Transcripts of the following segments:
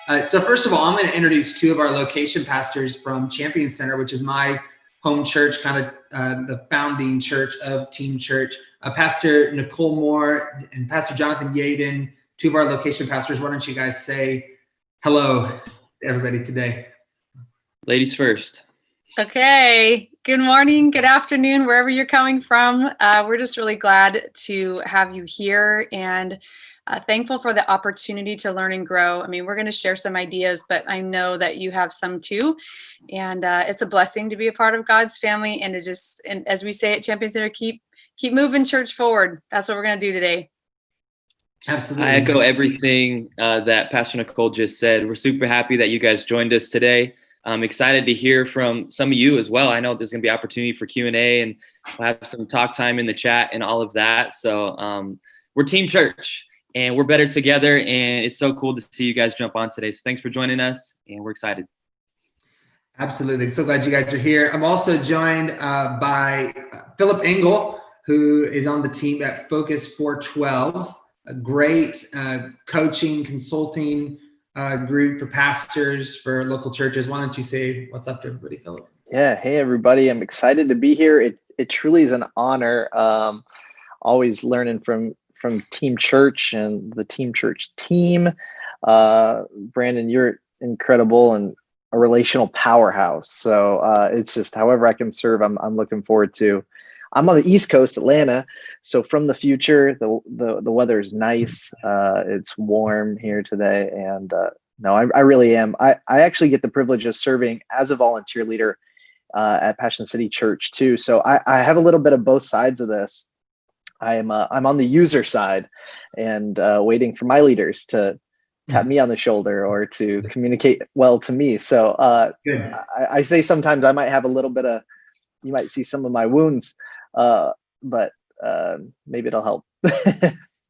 So first of all, I'm going to introduce two of our location pastors from Champion Center, which is my home church, kind of the founding church of Team Church. Pastor Nichole Moore and Pastor Jonathan Yadon, two of our location pastors. Why don't you guys say hello to everybody today? Ladies first. Okay. Good morning, good afternoon, wherever you're coming from. We're just really glad to have you here and thankful for the opportunity to learn and grow. I mean, we're going to share some ideas, but I know that you have some too. And it's a blessing to be a part of God's family and to just, and as we say at Champion Center, keep moving church forward. That's what we're going to do today. Absolutely. I echo everything that Pastor Nichole just said. We're super happy that you guys joined us today. I'm excited to hear from some of you as well. I know there's going to be opportunity for Q&A and we'll have some talk time in the chat and all of that. So we're Team Church and we're better together. And it's so cool to see you guys jump on today. So thanks for joining us and we're excited. Absolutely. So glad you guys are here. I'm also joined by Philip Engle, who is on the team at Focus 412, a great coaching, consulting group for pastors for local churches. Why don't you say what's up to everybody, Philip? Yeah. Hey, everybody. I'm excited to be here. It truly is an honor. Always learning from Team Church and the Team Church team. Brandon, you're incredible and a relational powerhouse. So it's just however I can serve, I'm looking forward to. I'm on the East Coast, Atlanta. So from the future, the weather is nice. It's warm here today. And no, I really am. I actually get the privilege of serving as a volunteer leader at Passion City Church too. So I have a little bit of both sides of this. I'm on the user side and waiting for my leaders to tap me on the shoulder or to communicate well to me. So I say sometimes I might have a little bit of, you might see some of my wounds, but maybe it'll help.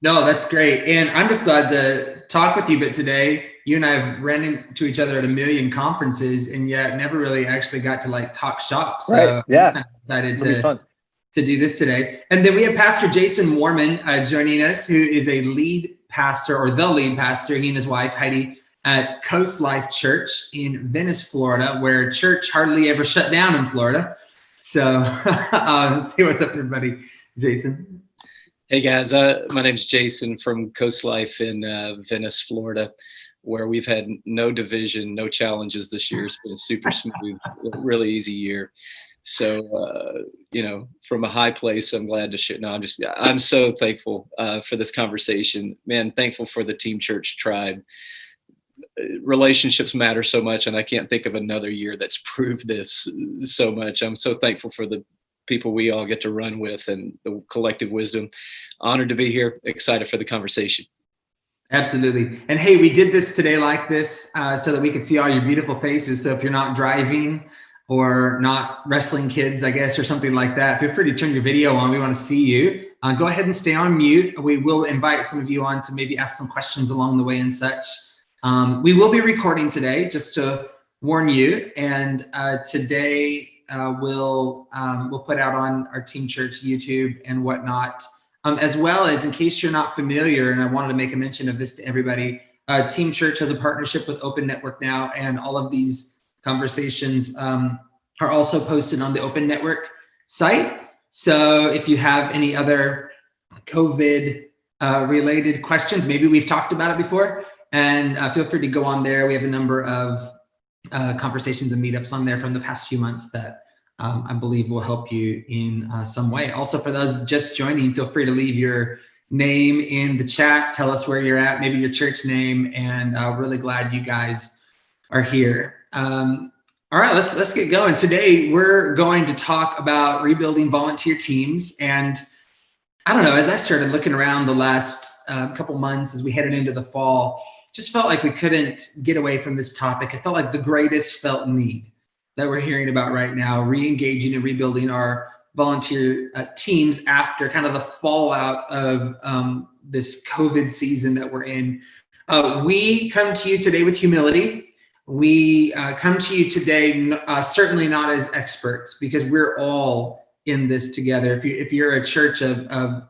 No, that's great. And I'm just glad to talk with you. But today, you and I have ran into each other at a million conferences and yet never really actually got to like talk shop. So right. Yeah. I'm just excited to do this today. And then we have Pastor Jason Warman joining us, who is a lead pastor or the lead pastor, he and his wife, Heidi, at Coast Life Church in Venice, Florida, where church hardly ever shut down in Florida. So say what's up, everybody. Jason. Hey guys, my name's Jason from Coast Life in Venice, Florida, where we've had no division, no challenges this year. It's been a super smooth, really easy year. So, from a high place, I'm glad to share. No, I'm so thankful for this conversation, man. Thankful for the Team Church tribe. Relationships matter so much, and I can't think of another year that's proved this so much. I'm so thankful for the people we all get to run with and the collective wisdom. Honored to be here. Excited for the conversation. Absolutely. And hey, we did this today like this so that we could see all your beautiful faces. So if you're not driving or not wrestling kids, I guess, or something like that, feel free to turn your video on. We want to see you. Go ahead and stay on mute. We will invite some of you on to maybe ask some questions along the way and such. We will be recording today, just to warn you. And today we'll put out on our Team Church YouTube and whatnot, as well as, in case you're not familiar, and I wanted to make a mention of this to everybody, Team Church has a partnership with Open Network now, and all of these conversations are also posted on the Open Network site. So if you have any other COVID related questions, maybe we've talked about it before, and feel free to go on there. We have a number of conversations and meetups on there from the past few months that I believe will help you in some way. Also, for those just joining, feel free to leave your name in the chat. Tell us where you're at, maybe your church name, and really glad you guys are here. All right, let's get going. Today, we're going to talk about rebuilding volunteer teams. And I don't know, as I started looking around the last couple months as we headed into the fall, just felt like we couldn't get away from this topic. It felt like the greatest felt need that we're hearing about right now, re-engaging and rebuilding our volunteer teams after kind of the fallout of this COVID season that we're in. We come to you today with humility. We come to you today certainly not as experts, because we're all in this together. If you're a church of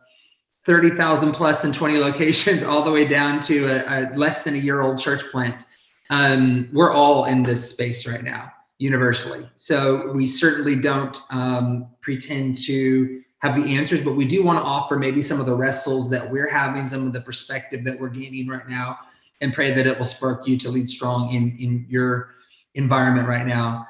30,000 plus in 20 locations, all the way down to a less than a year old church plant, We're all in this space right now, universally. So we certainly don't pretend to have the answers, but we do want to offer maybe some of the wrestles that we're having, some of the perspective that we're gaining right now, and pray that it will spark you to lead strong in your environment right now.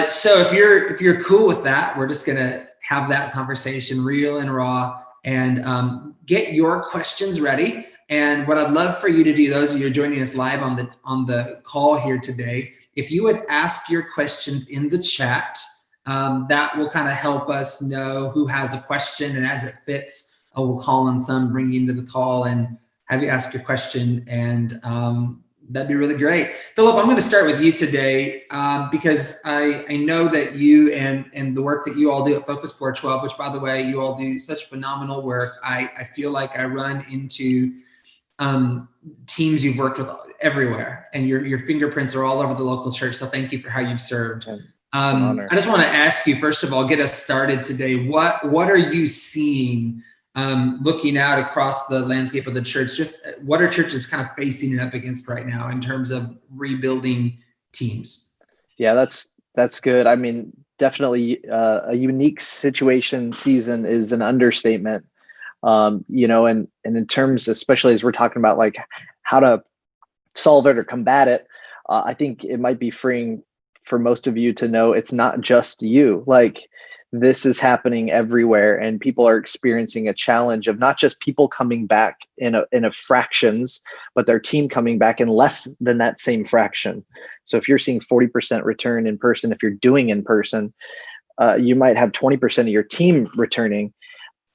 So if you're cool with that, we're just gonna have that conversation real and raw, and get your questions ready. And what I'd love for you to do, those of you who are joining us live on the call here today, if you would ask your questions in the chat, that will kind of help us know who has a question, and as it fits, we'll call on some, bring you into the call, and have you ask your question, and that'd be really great. Philip, I'm going to start with you today because I know that you and the work that you all do at Focus 412, which, by the way, you all do such phenomenal work. I feel like I run into teams you've worked with everywhere, and your fingerprints are all over the local church. So thank you for how you've served. I just want to ask you, first of all, get us started today. What are you seeing looking out across the landscape of the church? Just what are churches kind of facing and up against right now in terms of rebuilding teams? Yeah, that's good. I mean, definitely a unique situation season is an understatement. And in terms, especially as we're talking about like how to solve it or combat it, I think it might be freeing for most of you to know it's not just you. Like, this is happening everywhere, and people are experiencing a challenge of not just people coming back in a fractions, but their team coming back in less than that same fraction. So if you're seeing 40% return in person, if you're doing in person, you might have 20% of your team returning.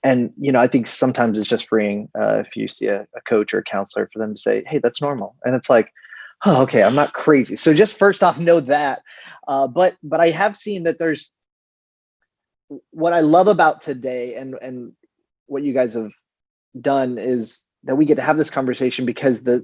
And, I think sometimes it's just freeing if you see a coach or a counselor for them to say, hey, that's normal. And it's like, oh, okay, I'm not crazy. So just first off, know that. But I have seen that there's, what I love about today and what you guys have done is that we get to have this conversation because the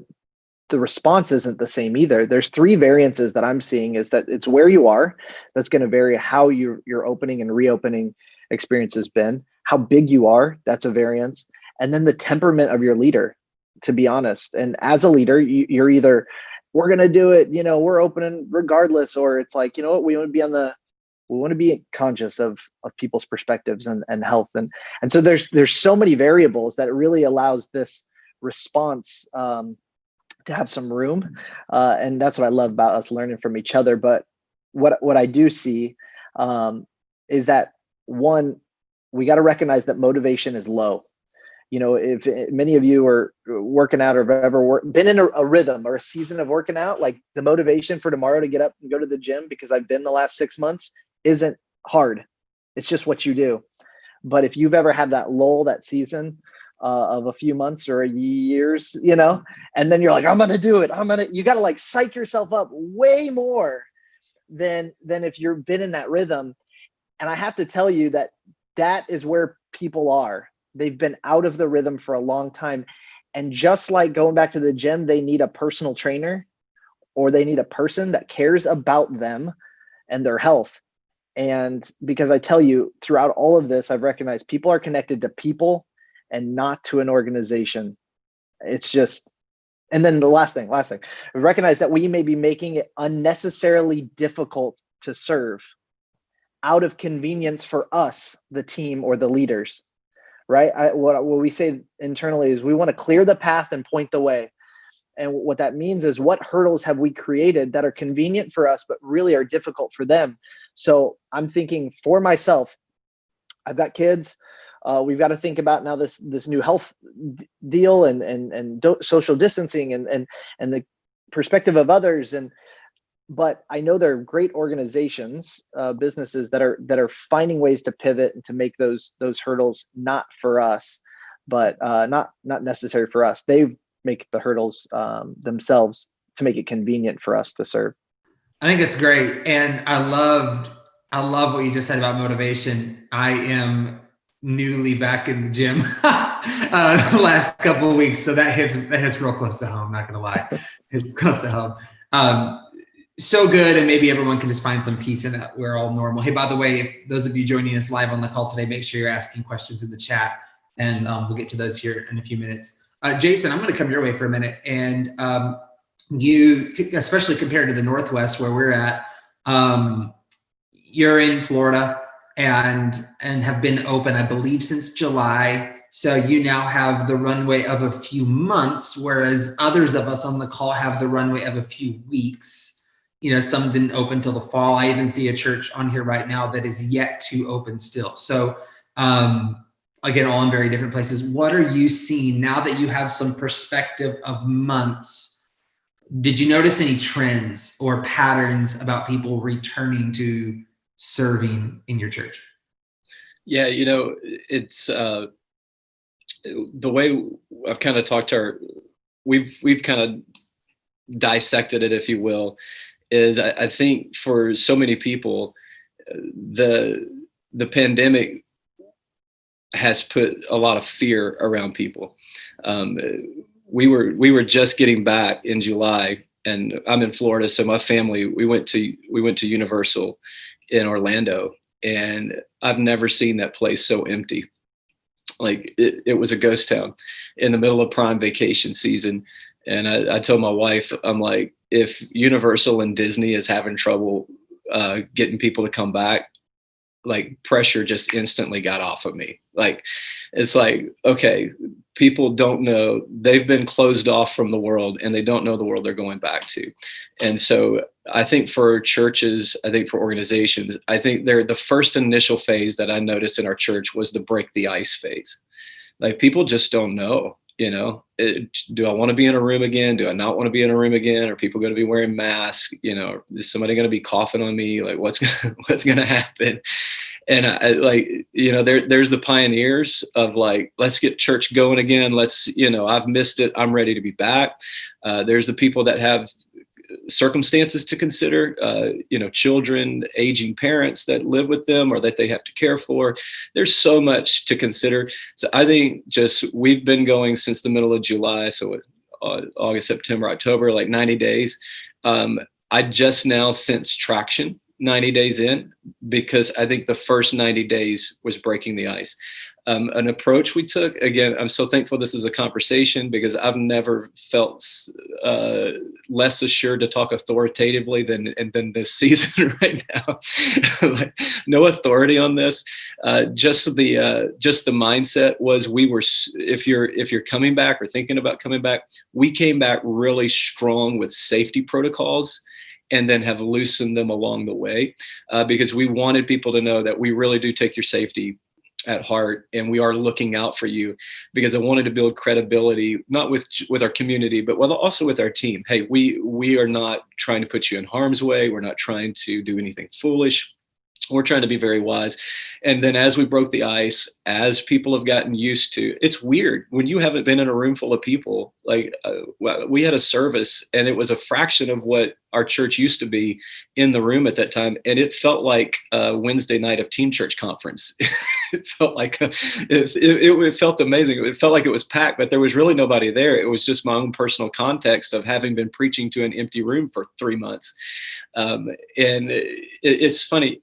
response isn't the same either. There's three variances that I'm seeing, is that it's where you are. That's going to vary how your opening and reopening experience has been. How big you are, that's a variance. And then the temperament of your leader, to be honest. And as a leader, you're either, we're going to do it, we're opening regardless, or it's like, what, we want to be conscious of people's perspectives and health. And so there's so many variables that it really allows this response to have some room. And that's what I love about us learning from each other. But what I do see is that, one, we got to recognize that motivation is low. If many of you are working out or have ever been in a rhythm or a season of working out, like the motivation for tomorrow to get up and go to the gym, because I've been the last 6 months, isn't hard. It's just what you do. But if you've ever had that lull, that season of a few months or years, and then you're like, I'm going to do it. You got to like psych yourself up way more than if you've been in that rhythm. And I have to tell you that is where people are. They've been out of the rhythm for a long time. And just like going back to the gym, they need a personal trainer, or they need a person that cares about them and their health. And because I tell you, throughout all of this, I've recognized people are connected to people and not to an organization. It's just, and then the last thing, I recognize that we may be making it unnecessarily difficult to serve out of convenience for us, the team or the leaders, right? What we say internally is we want to clear the path and point the way. And what that means is, what hurdles have we created that are convenient for us, but really are difficult for them? So I'm thinking for myself, I've got kids. We've got to think about now this new health deal and social distancing and the perspective of others. But I know there are great organizations, businesses that are finding ways to pivot and to make those hurdles not for us, but not necessary for us. They make the hurdles themselves to make it convenient for us to serve. I think it's great. And I love what you just said about motivation. I am newly back in the gym the last couple of weeks. So that hits real close to home. Not gonna lie. It's close to home. So good. And maybe everyone can just find some peace in that we're all normal. Hey, by the way, if those of you joining us live on the call today, make sure you're asking questions in the chat, and we'll get to those here in a few minutes. Jason, I'm going to come your way for a minute. And you, especially compared to the Northwest where we're at, you're in Florida and have been open, I believe, since July. So you now have the runway of a few months, whereas others of us on the call have the runway of a few weeks. You know, some didn't open till the fall. I even see a church on here right now that is yet to open still. So again, all in very different places. What are you seeing now that you have some perspective of months? Did you notice any trends or patterns about people returning to serving in your church? Yeah, you know, it's the way I've kind of talked to we've kind of dissected it, if you will, is I think for so many people, the pandemic has put a lot of fear around people. We were just getting back in July, and I'm in Florida, so my family, we went to Universal in Orlando, and I've never seen that place so empty. Like it was a ghost town in the middle of prime vacation season. And I told my wife, I'm like, if Universal and Disney is having trouble getting people to come back, like pressure just instantly got off of me. Like, it's like, okay, people don't know, they've been closed off from the world and they don't know the world they're going back to. And so I think for churches, I think for organizations, I think they're the first initial phase that I noticed in our church was the break the ice phase. Like people just don't know, you know, do I want to be in a room again? Do I not want to be in a room again? Are people going to be wearing masks? You know, is somebody going to be coughing on me? Like what's going to happen? And I like, you know, there's the pioneers of like, let's get church going again. Let's, you know, I've missed it. I'm ready to be back. There's the people that have circumstances to consider, you know, children, aging parents that live with them or that they have to care for. There's so much to consider. So I think just we've been going since the middle of July. So August, September, October, like 90 days. I just now sense traction 90 days in, because I think the first 90 days was breaking the ice. An approach we took, again, I'm so thankful this is a conversation because I've never felt less assured to talk authoritatively than this season right now. Like, no authority on this. Just the mindset was if you're coming back or thinking about coming back, we came back really strong with safety protocols and then have loosened them along the way because we wanted people to know that we really do take your safety at heart and we are looking out for you, because I wanted to build credibility, not with our community, but also with our team. Hey, we are not trying to put you in harm's way. We're not trying to do anything foolish. We're trying to be very wise. And then as we broke the ice, as people have gotten used to, it's weird when you haven't been in a room full of people. Like we had a service and it was a fraction of what our church used to be in the room at that time. And it felt like a Wednesday night of Team Church conference. It felt like it felt amazing. It felt like it was packed, but there was really nobody there. It was just my own personal context of having been preaching to an empty room for 3 months. And it's funny,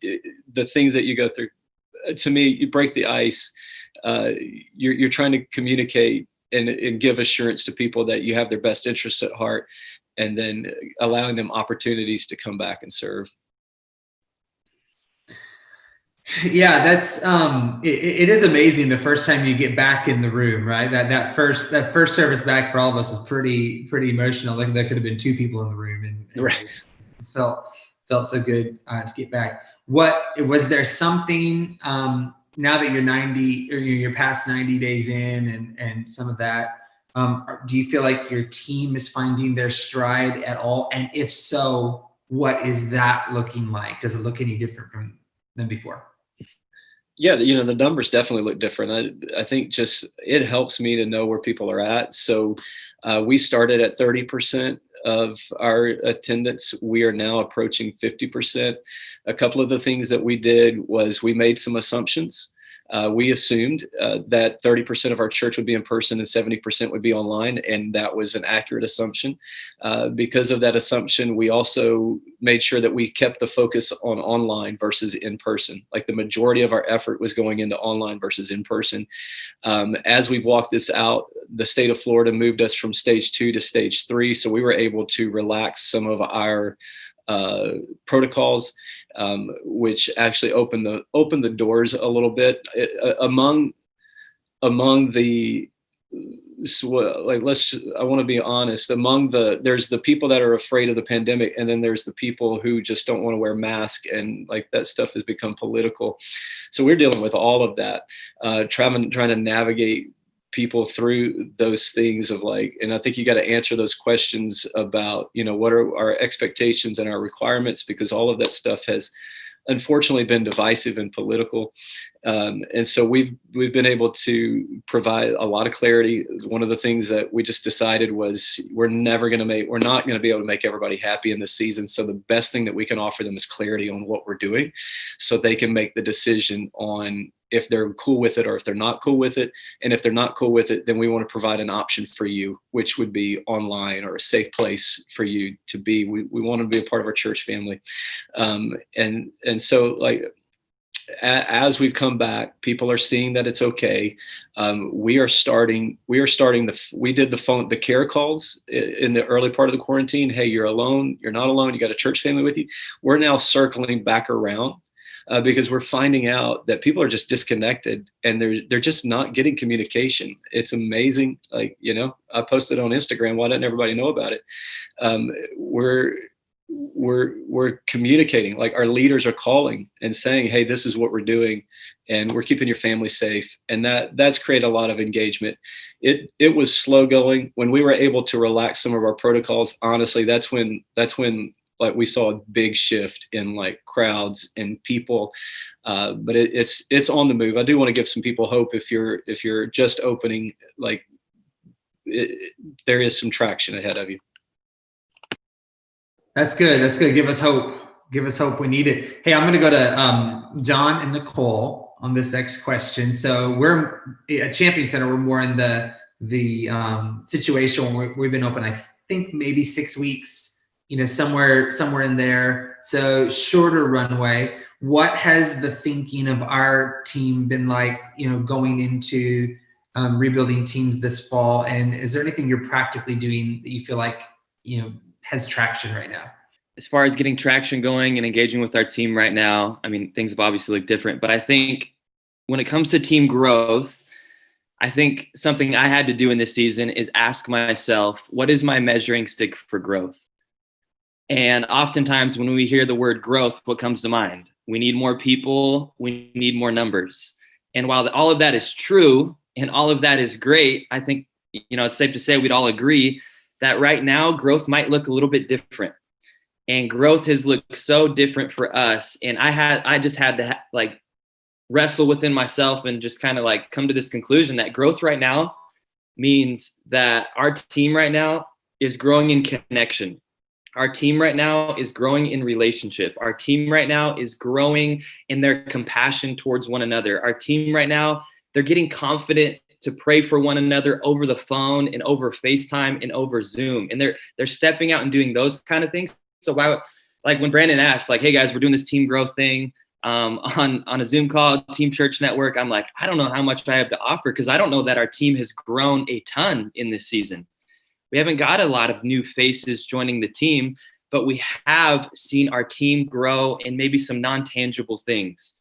the things that you go through. To me, you break the ice. You're trying to communicate and give assurance to people that you have their best interests at heart, and then allowing them opportunities to come back and serve. Yeah, that's it is amazing the first time you get back in the room, right? That first service back for all of us was pretty emotional. Like there could have been 2 people in the room, and Right. It felt so good to get back. What was there something now that you're 90 or you're past 90 days in and some of that? Do you feel like your team is finding their stride at all? And if so, what is that looking like? Does it look any different than before? Yeah, you know, the numbers definitely look different. I think just it helps me to know where people are at. So we started at 30% of our attendance. We are now approaching 50%. A couple of the things that we did was we made some assumptions. We assumed that 30% of our church would be in person and 70% would be online, and that was an accurate assumption. Because of that assumption, we also made sure that we kept the focus on online versus in person. Like the majority of our effort was going into online versus in person. As we've walked this out, the state of Florida moved us from stage 2 to stage 3, so we were able to relax some of our protocols, which actually opened the doors a little bit among the, like, I want to be honest, there's the people that are afraid of the pandemic, and then there's the people who just don't want to wear masks, and like that stuff has become political. So we're dealing with all of that, trying to navigate people through those things of like, and I think you got to answer those questions about, what are our expectations and our requirements, because all of that stuff has unfortunately been divisive and political. And so we've been able to provide a lot of clarity. One of the things that we just decided was we're not going to be able to make everybody happy in this season. So the best thing that we can offer them is clarity on what we're doing, so they can make the decision on if they're cool with it or if they're not cool with it. And if they're not cool with it, then we want to provide an option for you, which would be online or a safe place for you to be. We want to be a part of our church family. And so, like, as we've come back, people are seeing that it's okay. We did the care calls in the early part of the quarantine. Hey, you're alone. You're not alone. You got a church family with you. We're now circling back around because we're finding out that people are just disconnected and they're just not getting communication. It's amazing. Like, I posted on Instagram. Why doesn't everybody know about it? We're communicating. Like, our leaders are calling and saying, hey, this is what we're doing, and we're keeping your family safe. And that's created a lot of engagement. It was slow going. When we were able to relax some of our protocols, honestly, that's when like we saw a big shift in like crowds and people, but it's on the move. I do want to give some people hope. If you're just opening, like, there is some traction ahead of you. That's good. Give us hope. We need it. Hey, I'm going to go to John and Nichole on this next question. So we're at Champion Center. We're more in the situation where we've been open, I think maybe 6 weeks, somewhere in there. So shorter runway. What has the thinking of our team been like, going into rebuilding teams this fall? And is there anything you're practically doing that you feel like, has traction right now? As far as getting traction going and engaging with our team right now, I mean, things have obviously looked different, but I think when it comes to team growth, I think something I had to do in this season is ask myself, what is my measuring stick for growth? And oftentimes when we hear the word growth, what comes to mind? We need more people, we need more numbers. And while all of that is true and all of that is great, I think, it's safe to say we'd all agree that right now growth might look a little bit different. And growth has looked so different for us. And I just had to wrestle within myself and just kind of like come to this conclusion that growth right now means that our team right now is growing in connection. Our team right now is growing in relationship. Our team right now is growing in their compassion towards one another. Our team right now, they're getting confident to pray for one another over the phone and over FaceTime and over Zoom. And they're stepping out and doing those kind of things. So like when Brandon asked, like, hey guys, we're doing this team growth thing on a Zoom call, Team Church Network. I'm like, I don't know how much I have to offer, because I don't know that our team has grown a ton in this season. We haven't got a lot of new faces joining the team, but we have seen our team grow in maybe some non-tangible things.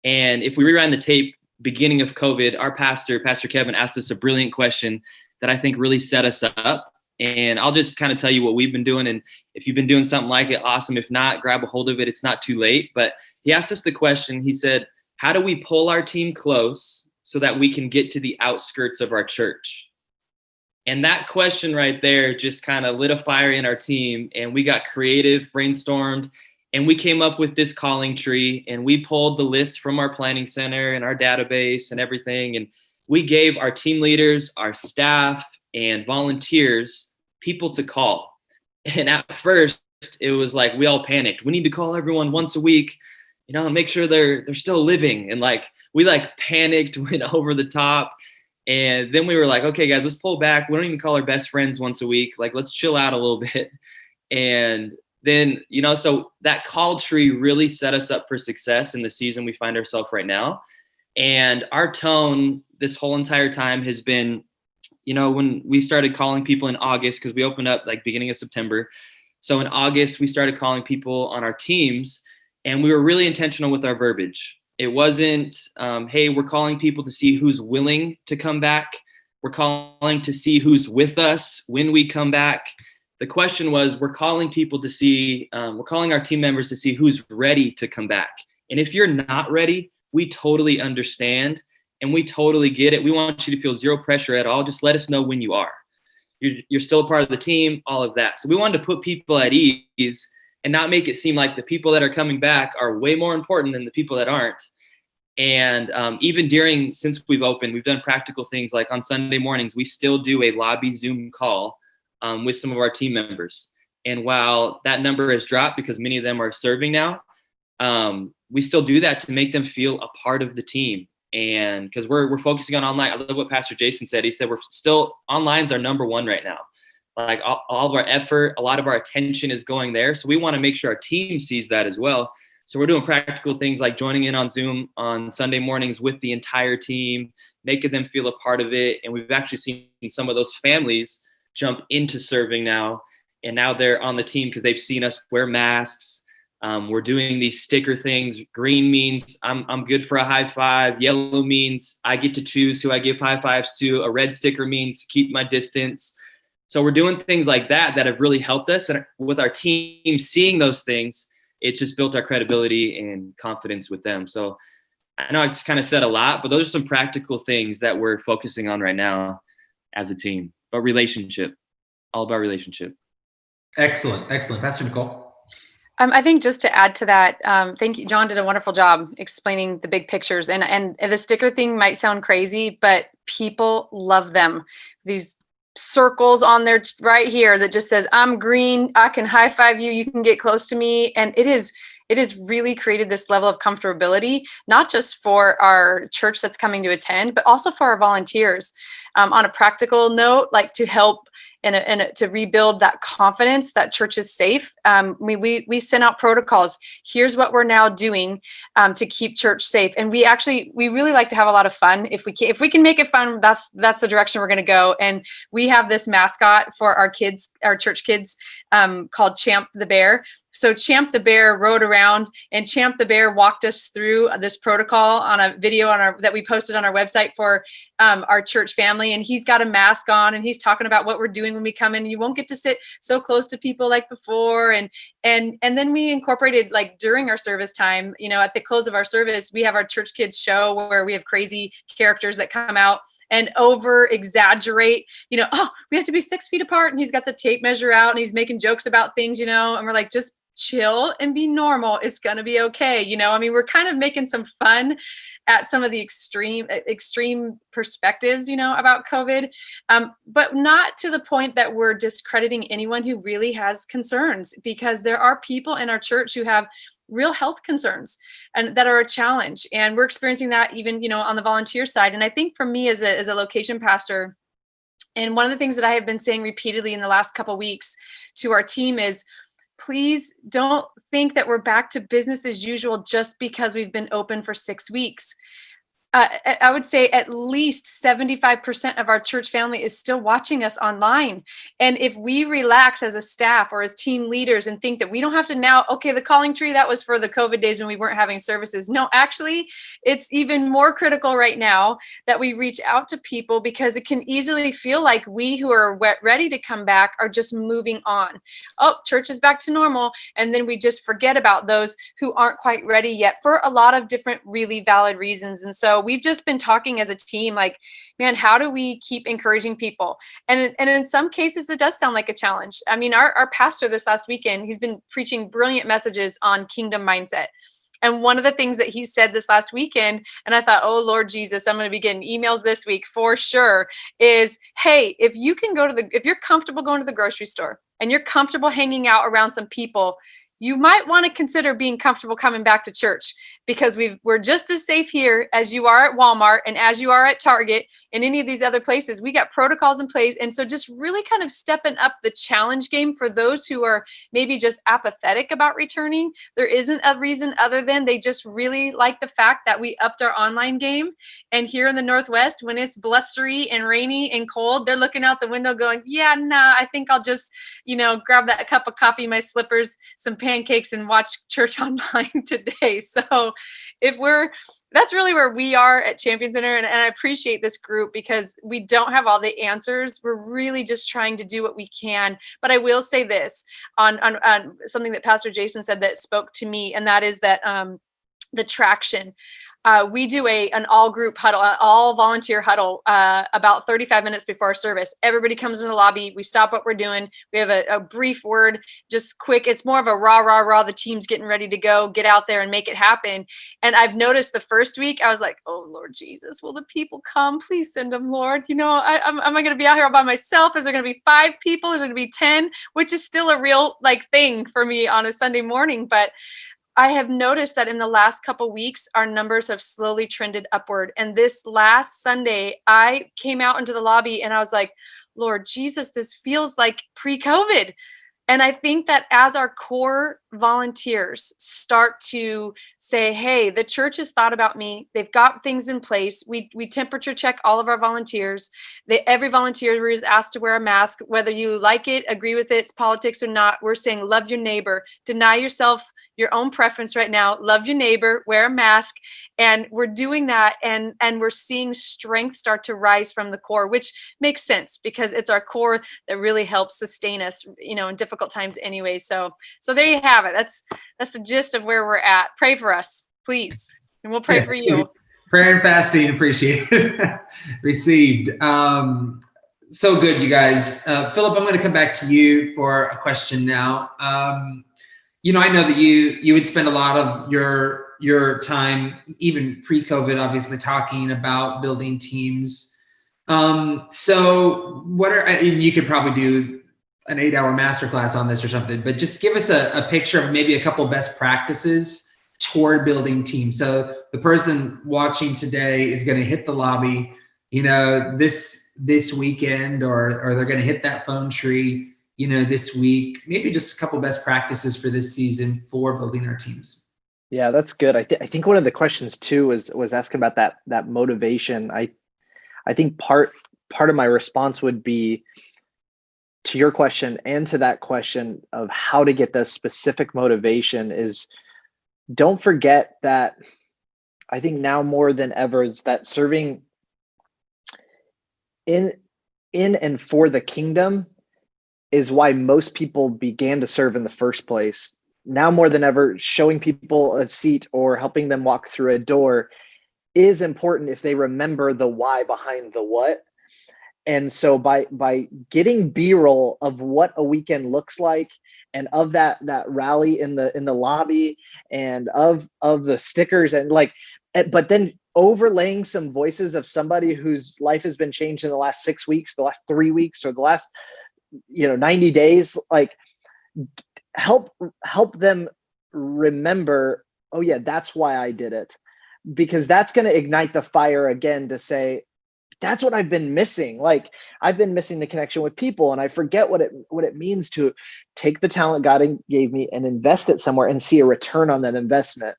And if we rewind the tape, beginning of COVID, our Pastor Kevin, asked us a brilliant question that I think really set us up. And I'll just kind of tell you what we've been doing. And if you've been doing something like it, awesome. If not, grab a hold of it. It's not too late. But he asked us the question. He said, how do we pull our team close so that we can get to the outskirts of our church? And that question right there just kind of lit a fire in our team. And we got creative, brainstormed, and we came up with this calling tree. And we pulled the list from our planning center and our database and everything. And we gave our team leaders, our staff, and volunteers people to call. And at first, it was like we all panicked. We need to call everyone once a week. make sure they're still living. And like, we like panicked, went over the top. And then we were like, okay, guys, let's pull back. We don't even call our best friends once a week. Like, let's chill out a little bit. And then, so that call tree really set us up for success in the season we find ourselves right now. And our tone this whole entire time has been, when we started calling people in August, because we opened up like beginning of September. So in August, we started calling people on our teams, and we were really intentional with our verbiage. It wasn't, hey, we're calling people to see who's willing to come back. We're calling to see who's with us when we come back. The question was, we're calling people to see, we're calling our team members to see who's ready to come back. And if you're not ready, we totally understand and we totally get it. We want you to feel zero pressure at all. Just let us know when you are. You're still a part of the team, all of that. So we wanted to put people at ease and not make it seem like the people that are coming back are way more important than the people that aren't. And even since we've opened, we've done practical things like on Sunday mornings, we still do a lobby Zoom call with some of our team members. And while that number has dropped because many of them are serving now, we still do that to make them feel a part of the team. And because we're focusing on online. I love what Pastor Jason said. He said, online's our number one right now. Like all of our effort, a lot of our attention is going there. So we want to make sure our team sees that as well. So we're doing practical things like joining in on Zoom on Sunday mornings with the entire team, making them feel a part of it. And we've actually seen some of those families jump into serving now. And now they're on the team because they've seen us wear masks. We're doing these sticker things. Green means I'm good for a high five. Yellow means I get to choose who I give high fives to. A red sticker means keep my distance. So we're doing things like that have really helped us. And with our team seeing those things, it's just built our credibility and confidence with them. So I know I just kind of said a lot, but those are some practical things that we're focusing on right now as a team. But relationship, all about relationship. Excellent. Pastor Nichole. I think just to add to that, thank you. John did a wonderful job explaining the big pictures. And the sticker thing might sound crazy, but people love them. These circles on there right here that just says, I'm green, I can high five you, you can get close to me. And it has really created this level of comfortability, not just for our church that's coming to attend, but also for our volunteers. On a practical note, like to help and to rebuild that confidence that church is safe. We sent out protocols. Here's what we're now doing to keep church safe. And we really like to have a lot of fun. If we can make it fun, that's the direction we're going to go. And we have this mascot for our kids, our church kids, called Champ the Bear. So Champ the Bear rode around, and Champ the Bear walked us through this protocol on a video that we posted on our website for our church family. And he's got a mask on, and he's talking about what we're doing when we come in. You won't get to sit so close to people like before. And then we incorporated, like during our service time, at the close of our service, we have our church kids show where we have crazy characters that come out and over exaggerate, we have to be 6 feet apart. And he's got the tape measure out and he's making jokes about things, and we're like, just chill and be normal. It's going to be okay. We're kind of making some fun at some of the extreme perspectives, about COVID, but not to the point that we're discrediting anyone who really has concerns, because there are people in our church who have real health concerns and that are a challenge. And we're experiencing that even, on the volunteer side. And I think for me as a location pastor, and one of the things that I have been saying repeatedly in the last couple of weeks to our team is, please don't think that we're back to business as usual just because we've been open for 6 weeks. I would say at least 75% of our church family is still watching us online. And if we relax as a staff or as team leaders and think that we don't have to now, okay, the calling tree, that was for the COVID days when we weren't having services. No, actually, it's even more critical right now that we reach out to people, because it can easily feel like we who are ready to come back are just moving on. Oh, church is back to normal. And then we just forget about those who aren't quite ready yet for a lot of different really valid reasons. And so we've just been talking as a team, like, man, how do we keep encouraging people? And in some cases, it does sound like a challenge. I mean, our pastor this last weekend, he's been preaching brilliant messages on kingdom mindset. And one of the things that he said this last weekend, and I thought, oh, Lord Jesus, I'm going to be getting emails this week for sure, is, hey, if you're comfortable going to the grocery store and you're comfortable hanging out around some people, you might want to consider being comfortable coming back to church, because we're just as safe here as you are at Walmart and as you are at Target and any of these other places. We got protocols in place. And so just really kind of stepping up the challenge game for those who are maybe just apathetic about returning. There isn't a reason other than they just really like the fact that we upped our online game. And here in the Northwest, when it's blustery and rainy and cold, they're looking out the window going, yeah, nah, I think I'll just, grab that cup of coffee, my slippers, some pancakes, and watch church online today. So that's really where we are at Champion Center. And I appreciate this group because we don't have all the answers. We're really just trying to do what we can. But I will say this on something that Pastor Jason said that spoke to me, and that is that the traction. We do an all group huddle, all volunteer huddle about 35 minutes before our service. Everybody comes in the lobby. We stop what we're doing. We have a brief word, just quick. It's more of a rah, rah, rah. The team's getting ready to go. Get out there and make it happen. And I've noticed the first week, I was like, oh, Lord Jesus, will the people come? Please send them, Lord. Am I going to be out here all by myself? Is there going to be 5 people? Is there going to be 10? Which is still a real thing for me on a Sunday morning. But I have noticed that in the last couple weeks, our numbers have slowly trended upward. And this last Sunday, I came out into the lobby and I was like, Lord Jesus, this feels like pre-COVID. And I think that as our core volunteers start to say, hey, the church has thought about me. They've got things in place. We temperature check all of our volunteers. Every volunteer is asked to wear a mask, whether you like it, agree with it, it's politics or not. We're saying, love your neighbor, deny yourself your own preference right now, love your neighbor, wear a mask. And we're doing that. And we're seeing strength start to rise from the core, which makes sense because it's our core that really helps sustain us, in difficult times anyway. So there you have it. That's the gist of where we're at. Pray for us, please. And we'll pray for you. Prayer and fasting, appreciated. Received. So good, you guys. Philip, I'm going to come back to you for a question now. I know that you would spend a lot of your time, even pre-COVID, obviously talking about building teams. So and you could probably do an 8-hour masterclass on this or something, but just give us a picture of maybe a couple best practices toward building teams. So the person watching today is going to hit the lobby, this weekend, or they're going to hit that phone tree, this week. Maybe just a couple best practices for this season for building our teams. Yeah, that's good. I think one of the questions too was asking about that motivation. I think part of my response would be to your question and to that question of how to get the specific motivation is, don't forget that I think now more than ever is that serving in and for the kingdom is why most people began to serve in the first place. Now more than ever, showing people a seat or helping them walk through a door is important if they remember the why behind the what. And so by getting B-roll of what a weekend looks like, and of that rally in the lobby, and of the stickers, and but then overlaying some voices of somebody whose life has been changed in the last 6 weeks, the last 3 weeks, or the last 90 days, help them remember, oh yeah, that's why I did it, because that's going to ignite the fire again to say, that's what I've been missing. I've been missing the connection with people, and I forget what it means to take the talent God gave me and invest it somewhere and see a return on that investment.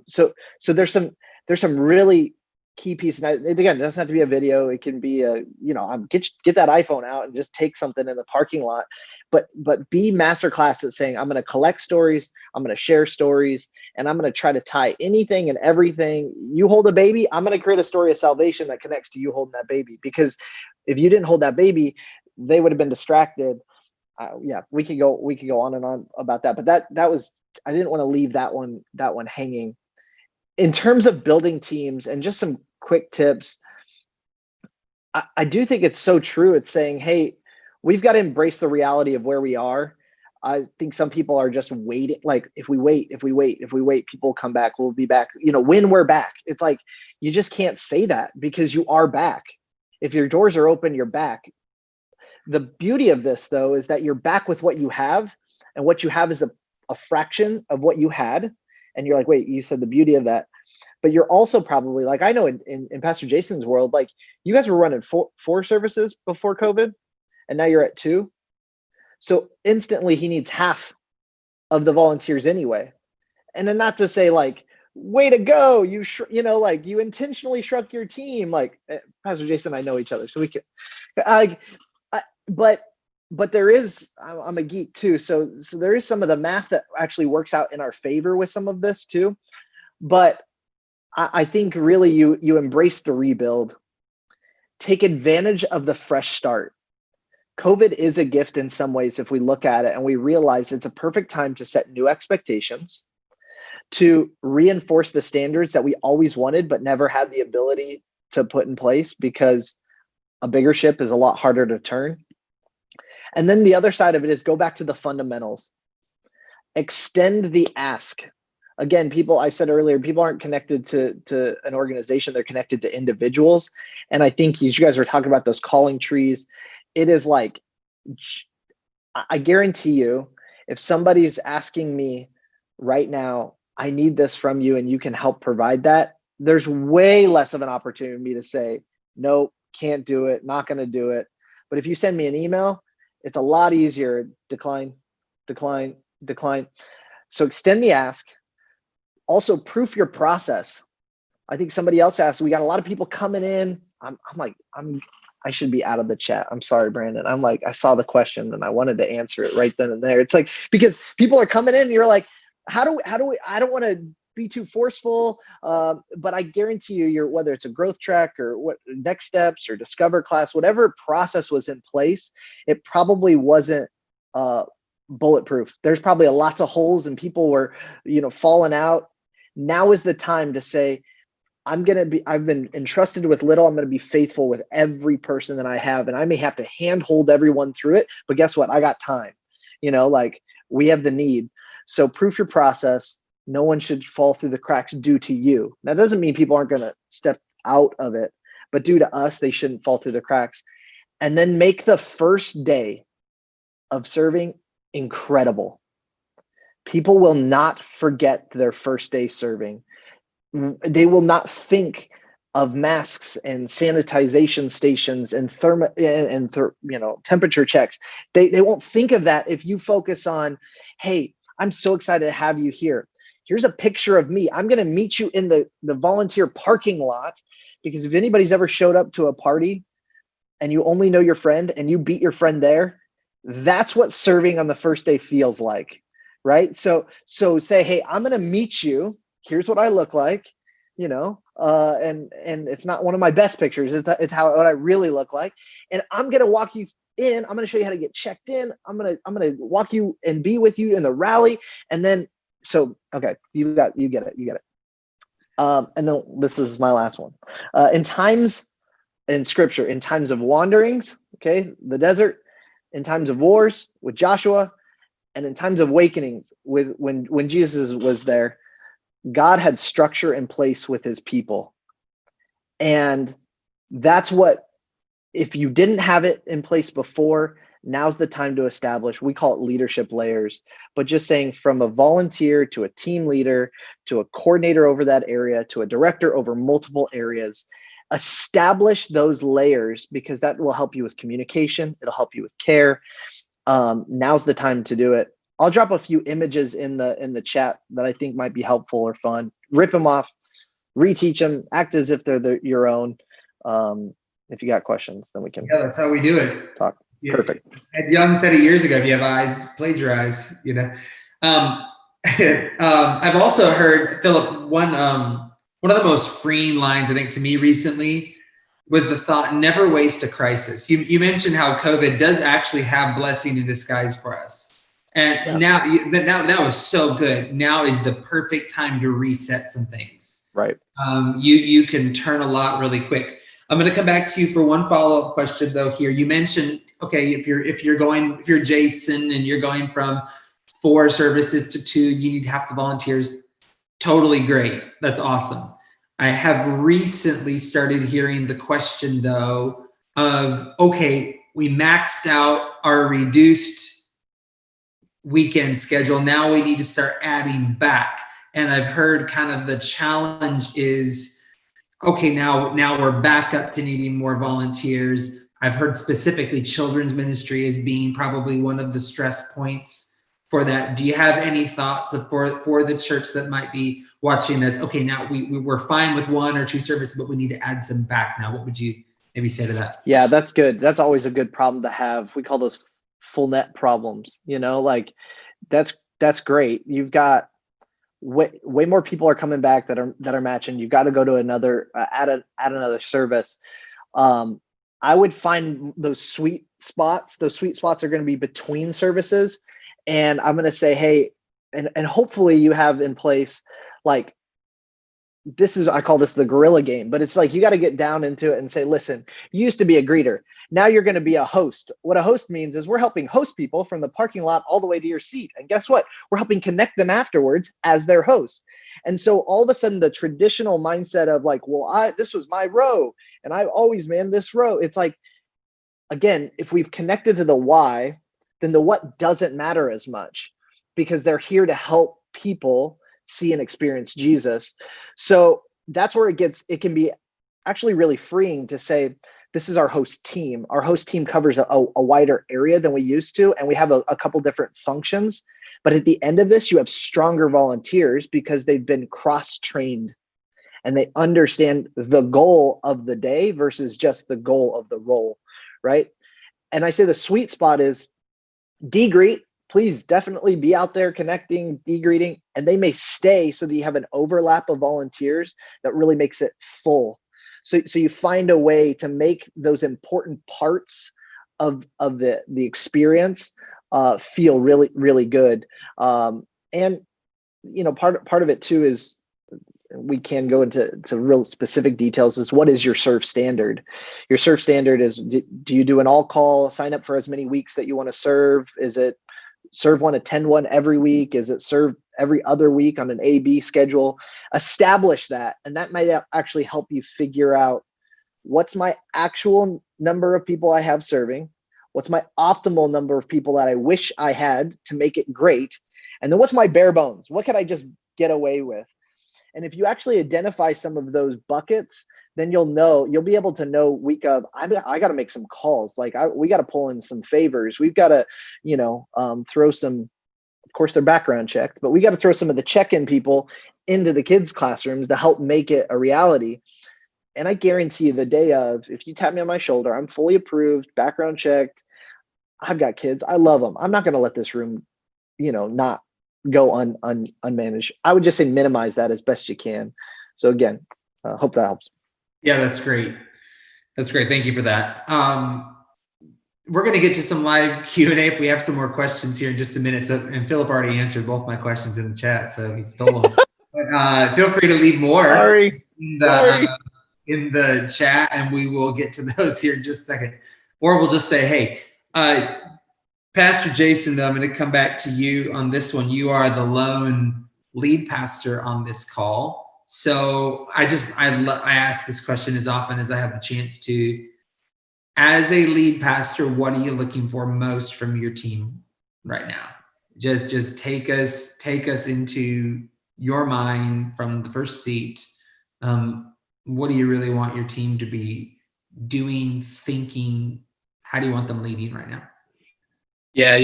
So there's some really key pieces. And again, it doesn't have to be a video. It can be get that iPhone out and just take something in the parking lot. But be masterclass at saying, I'm going to collect stories, I'm going to share stories, and I'm going to try to tie anything and everything. You hold a baby, I'm going to create a story of salvation that connects to you holding that baby. Because if you didn't hold that baby, they would have been distracted. We could go on and on about that. But that was, I didn't want to leave that one hanging. In terms of building teams and just some quick tips, I do think it's so true. It's saying, hey, we've got to embrace the reality of where we are. I think some people are just waiting. If we wait, people will come back. We'll be back. When we're back, it's like, you just can't say that because you are back. If your doors are open, you're back. The beauty of this, though, is that you're back with what you have, and what you have is a fraction of what you had. And you're like, wait, you said the beauty of that. But you're also probably like, I know in Pastor Jason's world, like you guys were running four services before COVID, and now you're at 2. So instantly he needs half of the volunteers anyway. And then not to say like, way to go, you like you intentionally shrunk your team. Like Pastor Jason and I know each other, so we can, but there is, I'm a geek too. So there is some of the math that actually works out in our favor with some of this too. But I think really you embrace the rebuild, take advantage of the fresh start. COVID is a gift in some ways if we look at it and we realize it's a perfect time to set new expectations, to reinforce the standards that we always wanted but never had the ability to put in place because a bigger ship is a lot harder to turn. And then the other side of it is go back to the fundamentals. Extend the ask. Again, people, I said earlier, people aren't connected to an organization, they're connected to individuals. And I think you guys were talking about those calling trees. It is like, I guarantee you, if somebody's asking me right now, I need this from you and you can help provide that, there's way less of an opportunity for me to say, nope, can't do it, not going to do it. But if you send me an email, it's a lot easier. Decline, decline, decline. So extend the ask. Also proof your process. I think somebody else asked, we got a lot of people coming in. I should be out of the chat. I'm sorry, Brandon. I'm like, I saw the question and I wanted to answer it right then and there. It's like, because people are coming in and you're like, how do we, I don't want to be too forceful, but I guarantee you, whether it's a growth track or what next steps or discover class, whatever process was in place, it probably wasn't bulletproof. There's probably lots of holes and people were, falling out. Now is the time to say, I've been entrusted with little. I'm going to be faithful with every person that I have. And I may have to handhold everyone through it, but guess what? I got time, like we have the need. So proof your process. No one should fall through the cracks due to you. That doesn't mean people aren't going to step out of it, but due to us, they shouldn't fall through the cracks. And then make the first day of serving incredible. People will not forget their first day serving. They will not think of masks and sanitization stations and temperature checks. They won't think of that if you focus on, hey, I'm so excited to have you here. Here's a picture of me. I'm going to meet you in the volunteer parking lot, because if anybody's ever showed up to a party and you only know your friend and you beat your friend there, that's what serving on the first day feels like, right? So say, hey, I'm going to meet you. Here's what I look like, and it's not one of my best pictures. It's what I really look like. And I'm going to walk you in. I'm going to show you how to get checked in. I'm going to walk you and be with you in the rally. And then, okay, you get it. And then this is my last one. In scripture, in times of wanderings, okay, the desert, in times of wars with Joshua, and in times of awakenings when Jesus was there, God had structure in place with his people. And that's what, if you didn't have it in place before, now's the time to establish. We call it leadership layers, but just saying from a volunteer to a team leader, to a coordinator over that area, to a director over multiple areas, establish those layers, because that will help you with communication. It'll help you with care. Now's the time to do it. I'll drop a few images in the chat that I think might be helpful or fun. Rip them off, reteach them, act as if they're your own. If you got questions, then we can. Yeah, that's how we do it. Talk. Yeah. Perfect. Ed Young said it years ago, if you have eyes, plagiarize, I've also heard, Philip, one of the most freeing lines, I think, to me recently was the thought, never waste a crisis. You mentioned how COVID does actually have blessing in disguise for us. And now that was so good. Now is the perfect time to reset some things. Right. You can turn a lot really quick. I'm going to come back to you for one follow-up question though here. You mentioned, okay, if you're Jason and you're going from 4 services to 2, you need half the volunteers. Totally great. That's awesome. I have recently started hearing the question though of, okay, we maxed out our reduced weekend schedule. Now we need to start adding back. And I've heard kind of the challenge is, okay, now we're back up to needing more volunteers. I've heard specifically children's ministry as being probably one of the stress points for that. Do you have any thoughts for the church that might be watching that's, okay, now we're fine with 1 or 2 services, but we need to add some back now? What would you maybe say to that? Yeah, that's good. That's always a good problem to have. We call those full net problems, like that's great. You've got way more people are coming back that are matching. You've got to go to another, add another service. I would find those sweet spots. Those sweet spots are going to be between services. And I'm going to say, hey, and hopefully you have in place, like, I call this the guerrilla game, but it's like, you got to get down into it and say, listen, you used to be a greeter. Now you're going to be a host. What a host means is we're helping host people from the parking lot all the way to your seat. And guess what? We're helping connect them afterwards as their host. And so all of a sudden the traditional mindset of like, well, this was my row and I've always manned this row. It's like, again, if we've connected to the why, then the what doesn't matter as much, because they're here to help people see and experience Jesus. So that's where it can be actually really freeing to say, this is our host team. Our host team covers a wider area than we used to, and we have a couple different functions. But at the end of this, you have stronger volunteers because they've been cross-trained and they understand the goal of the day versus just the goal of the role, right? And I say the sweet spot is de-greet. Please definitely be out there connecting, de-greeting, and they may stay so that you have an overlap of volunteers that really makes it full. So you find a way to make those important parts of the experience feel really, really good. And part of it too is, we can go into real specific details, is what is your serve standard? Your serve standard is, do you do an all call, sign up for as many weeks that you want to serve? Is it serve one, attend one every week? Is it serve every other week on an A/B schedule? Establish that. And that might actually help you figure out, what's my actual number of people I have serving? What's my optimal number of people that I wish I had to make it great? And then what's my bare bones? What could I just get away with? And if you actually identify some of those buckets, then you'll be able to know week of, I got to make some calls. Like we got to pull in some favors. We've got to, throw some, of course they're background checked, but we got to throw some of the check-in people into the kids' classrooms to help make it a reality. And I guarantee you, the day of, if you tap me on my shoulder, I'm fully approved, background checked. I've got kids. I love them. I'm not going to let this room, not go unmanaged. I would just say minimize that as best you can. So again, hope that helps. Yeah, that's great. That's great. Thank you for that. We're going to get to some live Q&A if we have some more questions here in just a minute. So, and Philip already answered both my questions in the chat, so he stole them. But feel free to leave more in the chat, and we will get to those here in just a second. Or we'll just say, hey, Pastor Jason, though, I'm going to come back to you on this one. You are the lone lead pastor on this call. So I ask this question as often as I have the chance to. As a lead pastor, what are you looking for most from your team right now? Just take us into your mind from the first seat. What do you really want your team to be doing, thinking? How do you want them leading right now? Yeah,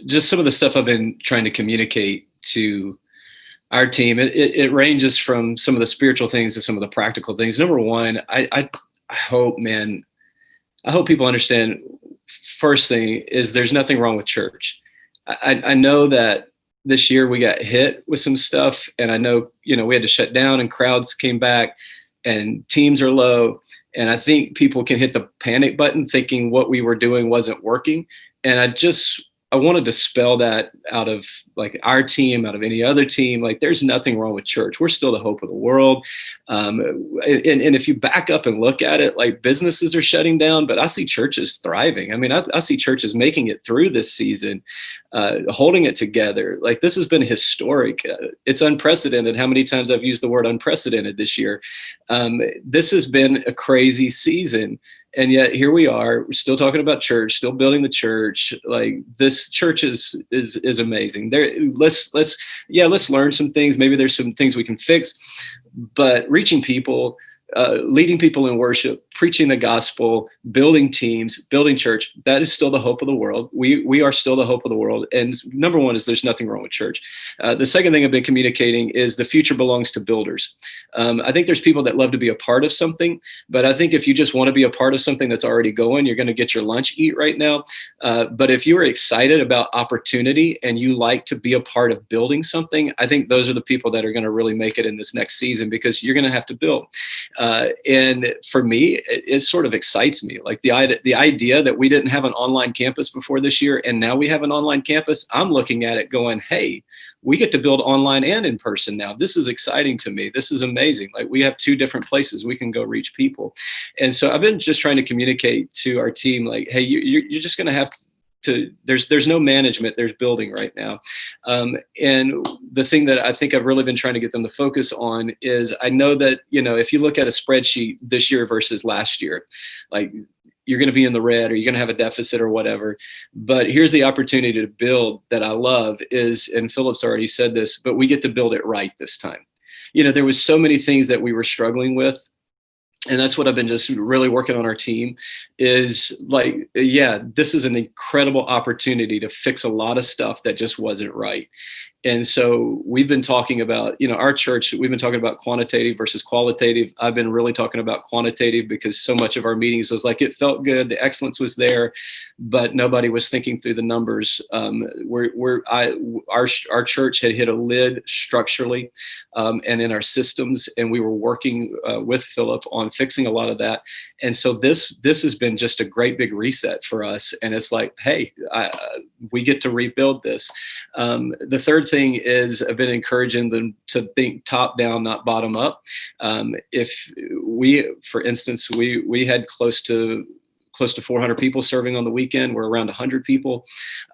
just some of the stuff I've been trying to communicate to our team, it ranges from some of the spiritual things to some of the practical things. Number one, I hope people understand, first thing is, there's nothing wrong with church. I know that this year we got hit with some stuff, and I know, we had to shut down and crowds came back and teams are low. And I think people can hit the panic button thinking what we were doing wasn't working. And I want to dispel that out of like our team, out of any other team. Like, there's nothing wrong with church. We're still the hope of the world. And if you back up and look at it, like, businesses are shutting down, but I see churches thriving. I mean, I see churches making it through this season, holding it together. Like, this has been historic. It's unprecedented how many times I've used the word unprecedented this year. This has been a crazy season. And yet here we are, we're still talking about church, still building the church. Like, this church is amazing. Let's learn some things. Maybe there's some things we can fix, but reaching people, leading people in worship, preaching the gospel, building teams, building church, that is still the hope of the world. We are still the hope of the world. And number one is there's nothing wrong with church. The second thing I've been communicating is the future belongs to builders. I think there's people that love to be a part of something, but I think if you just want to be a part of something that's already going, you're going to get your lunch eat right now. But if you are excited about opportunity and you like to be a part of building something, I think those are the people that are going to really make it in this next season, because you're going to have to build. And for me, it sort of excites me. Like the idea that we didn't have an online campus before this year, and now we have an online campus. I'm looking at it going, hey, we get to build online and in person now. This is exciting to me. This is amazing. Like, we have two different places we can go reach people. And so I've been just trying to communicate to our team, like, hey, you're just going to have to, there's no management, there's building right now. And the thing that I think I've really been trying to get them to focus on is, I know that, if you look at a spreadsheet this year versus last year, like, you're going to be in the red, or you're going to have a deficit or whatever. But here's the opportunity to build that I love is, and Philip's already said this, but we get to build it right this time. There was so many things that we were struggling with. And that's what I've been just really working on our team is like, this is an incredible opportunity to fix a lot of stuff that just wasn't right. And so we've been talking about, our church, we've been talking about quantitative versus qualitative. I've been really talking about quantitative because so much of our meetings was like, it felt good. The excellence was there, but nobody was thinking through the numbers. Our church had hit a lid structurally and in our systems, and we were working with Philip on fixing a lot of that. And so this has been just a great big reset for us. And it's like, hey, we get to rebuild this. The third thing is, I've been encouraging them to think top down, not bottom up. If we, for instance, we had close to 400 people serving on the weekend. We're around 100 people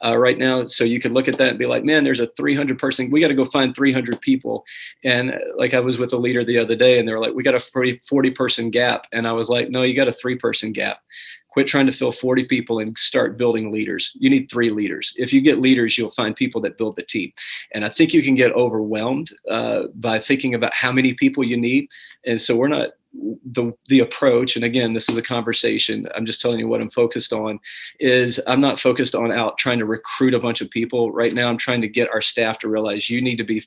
right now. So you could look at that and be like, man, there's a 300 person, we got to go find 300 people. And like, I was with a leader the other day and they were like, we got a 40 person gap. And I was like, no, you got a 3 person gap. Quit trying to fill 40 people and start building leaders. You need 3 leaders. If you get leaders, you'll find people that build the team. And I think you can get overwhelmed by thinking about how many people you need. And so we're not, the approach, and again, this is a conversation, I'm just telling you what I'm focused on, is I'm not focused on out trying to recruit a bunch of people. Right now, I'm trying to get our staff to realize you need to be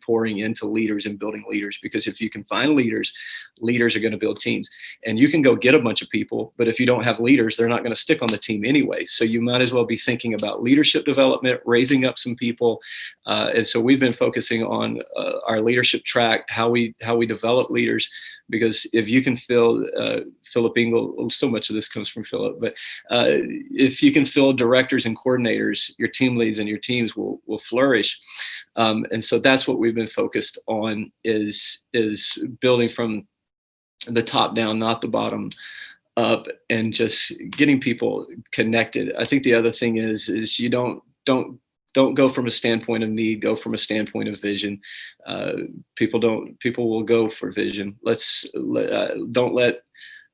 pouring into leaders and building leaders, because if you can find leaders are going to build teams. And you can go get a bunch of people, but if you don't have leaders, they're not going to stick on the team anyway. So you might as well be thinking about leadership development, raising up some people. And so we've been focusing on our leadership track, how we develop leaders. Because if you can fill Philip Engle, so much of this comes from Philip, but if you can fill directors and coordinators, your team leads and your teams will flourish. And so that's what we've been focused on is building from the top down, not the bottom up, and just getting people connected. I think the other thing is you don't go from a standpoint of need, go from a standpoint of vision. People will go for vision. Don't let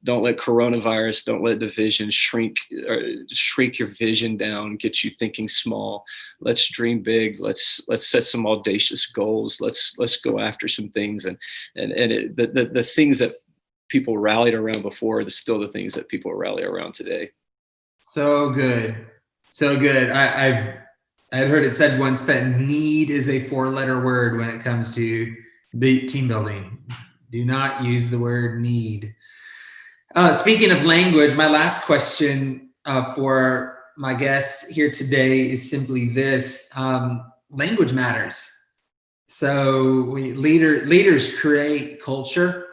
coronavirus, don't let division shrink your vision down, get you thinking small. Let's dream big. Let's set some audacious goals. Let's go after some things. And the things that people rallied around before are still the things that people rally around today. So good. So good. I've heard it said once that need is a 4-letter word when it comes to team building. Do not use the word need. Speaking of language, my last question for my guests here today is simply this. Language matters. So leaders create culture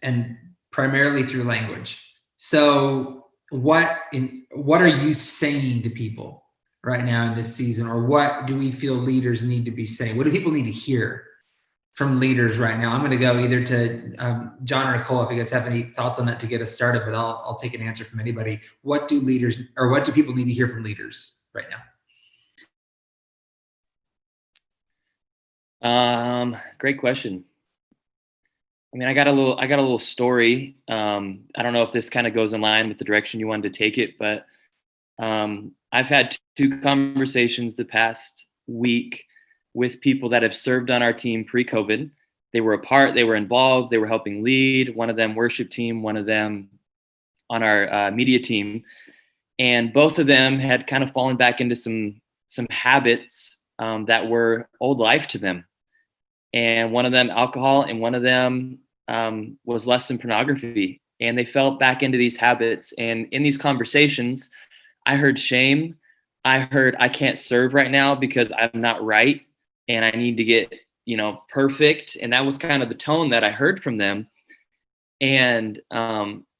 and primarily through language. So what are you saying to people right now in this season, or what do we feel leaders need to be saying? What do people need to hear from leaders right now? I'm going to go either to John or Nichole if you guys have any thoughts on that to get us started, but I'll take an answer from anybody. What do people need to hear from leaders right now? Great question. I mean, I got a little story. I don't know if this kind of goes in line with the direction you wanted to take it, but I've had two conversations the past week with people that have served on our team pre-COVID. They were they were involved, they were helping lead, one of them worship team, one of them on our media team. And both of them had kind of fallen back into some habits that were old life to them. And one of them alcohol, and one of them was lust and pornography. And they fell back into these habits. And in these conversations, I heard shame. I heard I can't serve right now because I'm not right, and I need to get, perfect. And that was kind of the tone that I heard from them. And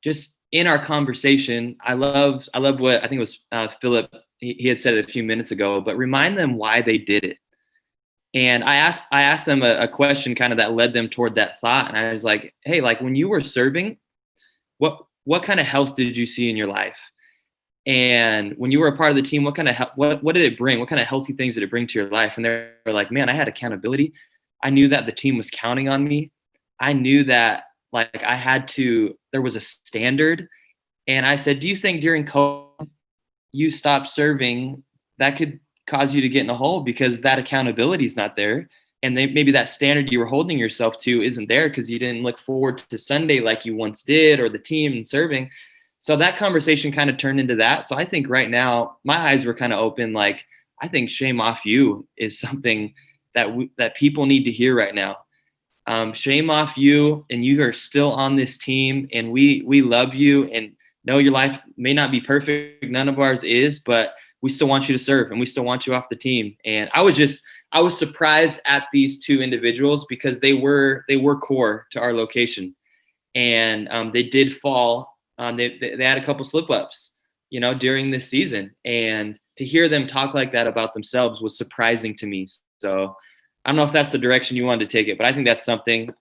just in our conversation, I love what I think it was Philip. He had said it a few minutes ago, but remind them why they did it. And I asked them a question kind of that led them toward that thought. And I was like, hey, like when you were serving, what kind of health did you see in your life? And when you were a part of the team, what kind of what did it bring? What kind of healthy things did it bring to your life? And they were like, man, I had accountability. I knew that the team was counting on me. I knew that like there was a standard. And I said, do you think during COVID you stopped serving? That could cause you to get in a hole because that accountability is not there. And maybe that standard you were holding yourself to isn't there because you didn't look forward to Sunday like you once did, or the team and serving. So that conversation kind of turned into that. So I think right now my eyes were kind of open. Like, I think shame off you is something that people need to hear right now. Shame off you, and you are still on this team, and we love you, and know your life may not be perfect. None of ours is, but we still want you to serve, and we still want you off the team. And I was surprised at these two individuals because they were core to our location, and they did fall. They had a couple slip ups, during this season, and to hear them talk like that about themselves was surprising to me. So I don't know if that's the direction you wanted to take it, but I think that's something.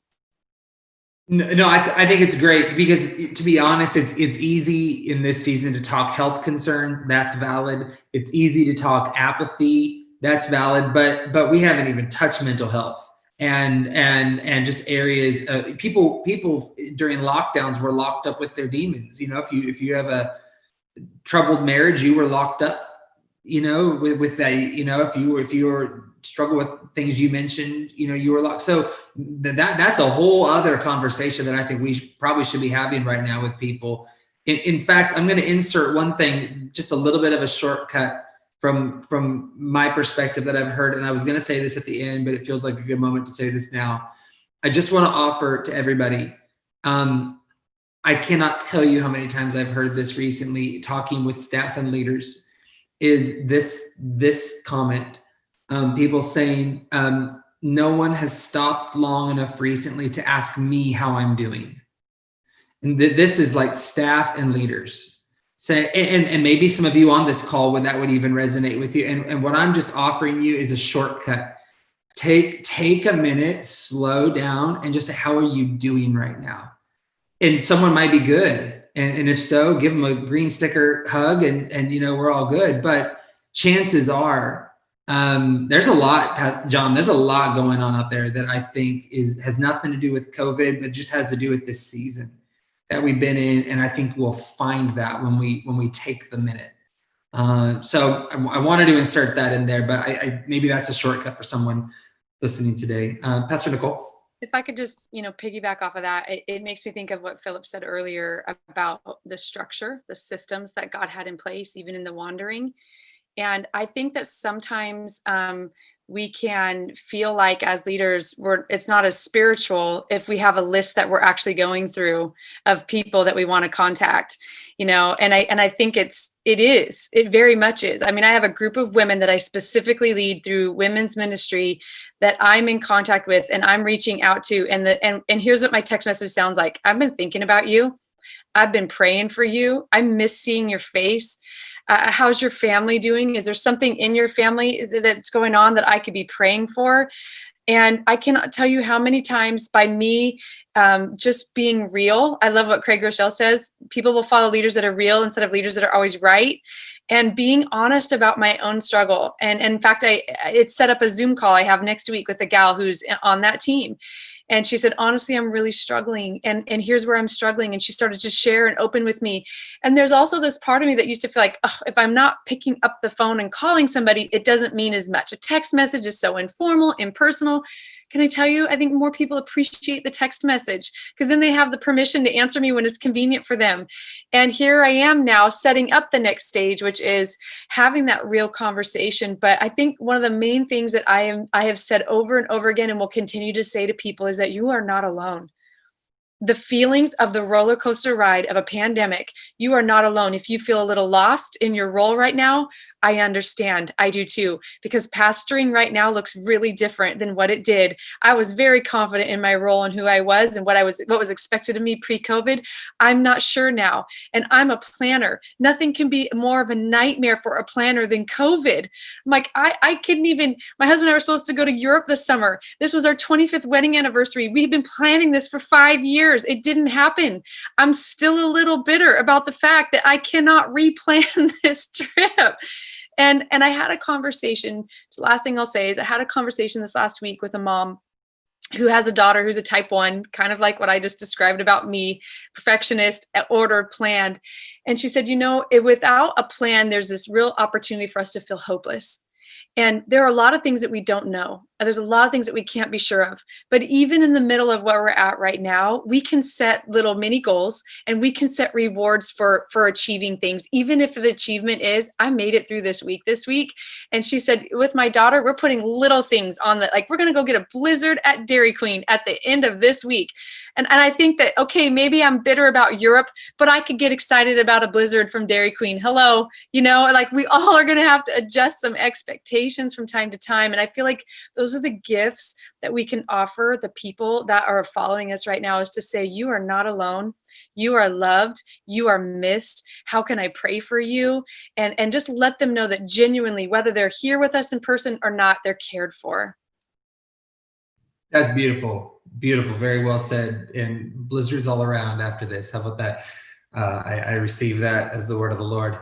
No, I think it's great because, to be honest, it's easy in this season to talk health concerns. That's valid. It's easy to talk apathy. That's valid. But we haven't even touched mental health and just areas. People during lockdowns were locked up with their demons. If you have a troubled marriage, you were locked up. With that. If you were struggle with things you mentioned, you were locked. So that's a whole other conversation that I think we probably should be having right now with people. In fact, I'm going to insert one thing, just a little bit of a shortcut from my perspective that I've heard. And I was going to say this at the end, but it feels like a good moment to say this now. I just want to offer to everybody. I cannot tell you how many times I've heard this recently talking with staff and leaders is this comment. People saying, no one has stopped long enough recently to ask me how I'm doing. And this is like staff and leaders say, and maybe some of you on this call that would even resonate with you. And what I'm just offering you is a shortcut. Take a minute, slow down, and just say, how are you doing right now? And someone might be good. And if so, give them a green sticker hug and we're all good. But chances are, there's a lot, John, there's a lot going on out there that I think has nothing to do with COVID, but just has to do with this season that we've been in. And I think we'll find that when we take the minute. So I wanted to insert that in there, but I maybe that's a shortcut for someone listening today. Pastor Nichole. If I could just, piggyback off of that, it makes me think of what Philip said earlier about the structure, the systems that God had in place, even in the wandering. And I think that sometimes we can feel like as leaders, it's not as spiritual if we have a list that we're actually going through of people that we want to contact, and I think it very much is. I mean, I have a group of women that I specifically lead through women's ministry that I'm in contact with and I'm reaching out to. And here's what my text message sounds like. I've been thinking about you. I've been praying for you. I miss seeing your face. How's your family doing? Is there something in your family that's going on that I could be praying for? And I cannot tell you how many times by me just being real. I love what Craig Rochelle says. People will follow leaders that are real instead of leaders that are always right. And being honest about my own struggle. And in fact, it's set up a Zoom call I have next week with a gal who's on that team. And she said, honestly, I'm really struggling. And here's where I'm struggling. And she started to share and open with me. And there's also this part of me that used to feel like, oh, if I'm not picking up the phone and calling somebody, it doesn't mean as much. A text message is so informal, impersonal. Can I tell you, I think more people appreciate the text message because then they have the permission to answer me when it's convenient for them. And here I am now setting up the next stage, which is having that real conversation. But I think one of the main things that I have said over and over again and will continue to say to people is that you are not alone. The feelings of the roller coaster ride of a pandemic, you are not alone. If you feel a little lost in your role right now, I understand. I do too, because pastoring right now looks really different than what it did. I was very confident in my role and who I was and what was expected of me pre-COVID. I'm not sure now. And I'm a planner. Nothing can be more of a nightmare for a planner than COVID. I'm like, I couldn't even, my husband and I were supposed to go to Europe this summer. This was our 25th wedding anniversary. We've been planning this for 5 years. It didn't happen. I'm still a little bitter about the fact that I cannot replan this trip. And I had a conversation, the last thing I'll say is I had a conversation this last week with a mom who has a daughter who's a type 1, kind of like what I just described about me, perfectionist, ordered, planned. And she said, without a plan, there's this real opportunity for us to feel hopeless. And there are a lot of things that we don't know. There's a lot of things that we can't be sure of. But even in the middle of where we're at right now, we can set little mini goals and we can set rewards for achieving things. Even if the achievement is, I made it through this week. And she said, with my daughter, we're putting little things on we're going to go get a blizzard at Dairy Queen at the end of this week. And I think that, okay, maybe I'm bitter about Europe, but I could get excited about a blizzard from Dairy Queen. Hello, we all are going to have to adjust some expectations from time to time. And I feel like those are the gifts that we can offer the people that are following us right now, is to say, you are not alone. You are loved. You are missed. How can I pray for you? And just let them know that genuinely, whether they're here with us in person or not, they're cared for. That's beautiful. Beautiful. Very well said. And blizzards all around after this. How about that? I receive that as the word of the Lord.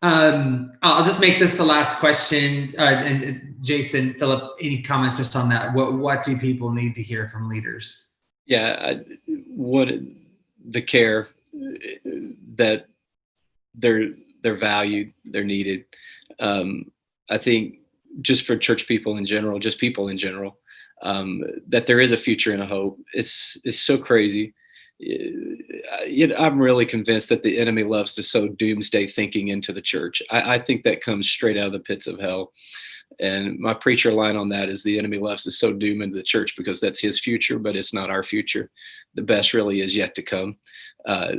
I'll just make this the last question. And Jason, Philip, any comments just on that? What do people need to hear from leaders? Yeah, what the care that they're valued, they're needed. I think just for church people in general, just people in general, that there is a future and a hope. It's so crazy. I'm really convinced that the enemy loves to sow doomsday thinking into the church. I think that comes straight out of the pits of hell. And my preacher line on that is the enemy loves to sow doom into the church because that's his future, but it's not our future. The best really is yet to come.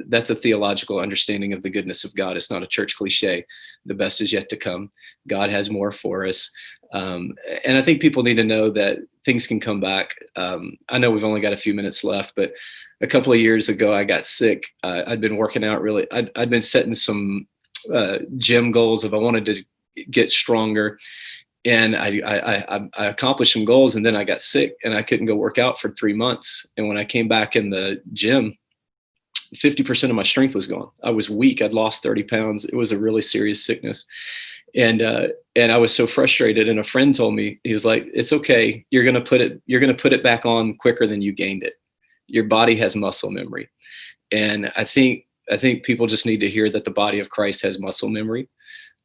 That's a theological understanding of the goodness of God. It's not a church cliche. The best is yet to come. God has more for us. And I think people need to know that things can come back. I know we've only got a few minutes left, but a couple of years ago, I got sick. I'd been working out really. I'd been setting some gym goals if I wanted to get stronger. And I accomplished some goals, and then I got sick and I couldn't go work out for 3 months. And when I came back in the gym, 50% of my strength was gone. I was weak. I'd lost 30 pounds. It was a really serious sickness. And I was so frustrated. And a friend told me, he was like, it's okay. You're going to put it back on quicker than you gained it. Your body has muscle memory. And I think people just need to hear that the body of Christ has muscle memory.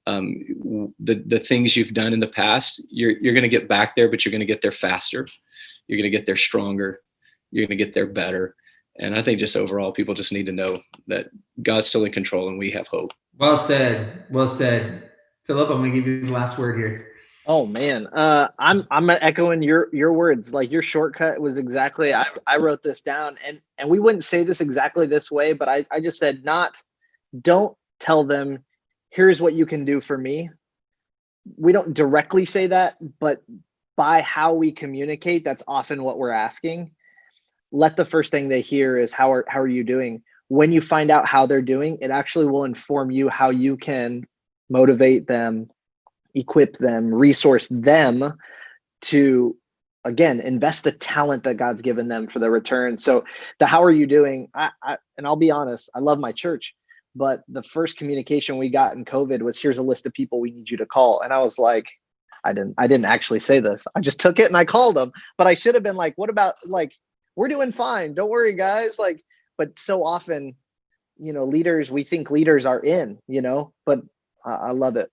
The things you've done in the past, you're going to get back there, but you're going to get there faster. You're going to get there stronger. You're going to get there better. And I think just overall, people just need to know that God's still in control and we have hope. Well said. Well said. Philip, I'm going to give you the last word here. Oh man, I'm echoing your words. Like, your shortcut was exactly. I wrote this down, and we wouldn't say this exactly this way, but I just said, don't tell them, here's what you can do for me. We don't directly say that, but by how we communicate, that's often what we're asking. Let the first thing they hear is how are you doing? When you find out how they're doing, it actually will inform you how you can motivate them, equip them, resource them to, again, invest the talent that God's given them for the return. So the how are you doing? And I'll be honest, I love my church, but the first communication we got in COVID was, here's a list of people we need you to call. And I was like, I didn't actually say this. I just took it and I called them, but I should have been like, what we're doing fine. Don't worry, guys. Like, but so often, leaders, we think leaders are in, but I love it.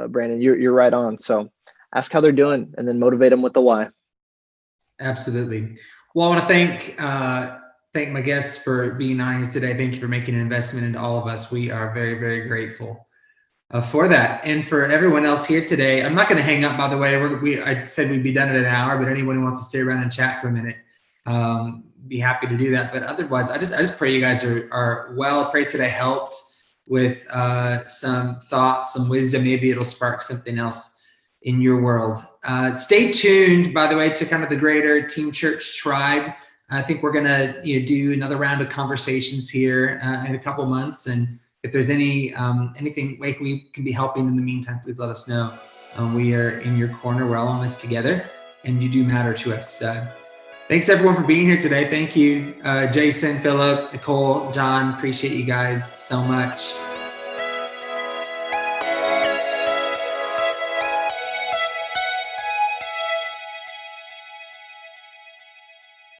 Brandon, you're right on. So ask how they're doing and then motivate them with the why. Absolutely. Well, I want to thank my guests for being on here today. Thank you for making an investment into all of us. We are very, very grateful for that. And for everyone else here today, I'm not going to hang up, by the way. I said we'd be done in an hour, but anyone who wants to stay around and chat for a minute, be happy to do that. But otherwise, I just pray you guys are well. Pray today helped with some thoughts, some wisdom. Maybe it'll spark something else in your world. Stay tuned, by the way, to kind of the greater Team Church tribe. I think we're gonna do another round of conversations here in a couple months. And if there's anything way we can be helping in the meantime, please let us know. We are in your corner. We're all in this together, and you do matter to us. Thanks everyone for being here today. Thank you, Jason, Philip, Nichole, John. Appreciate you guys so much.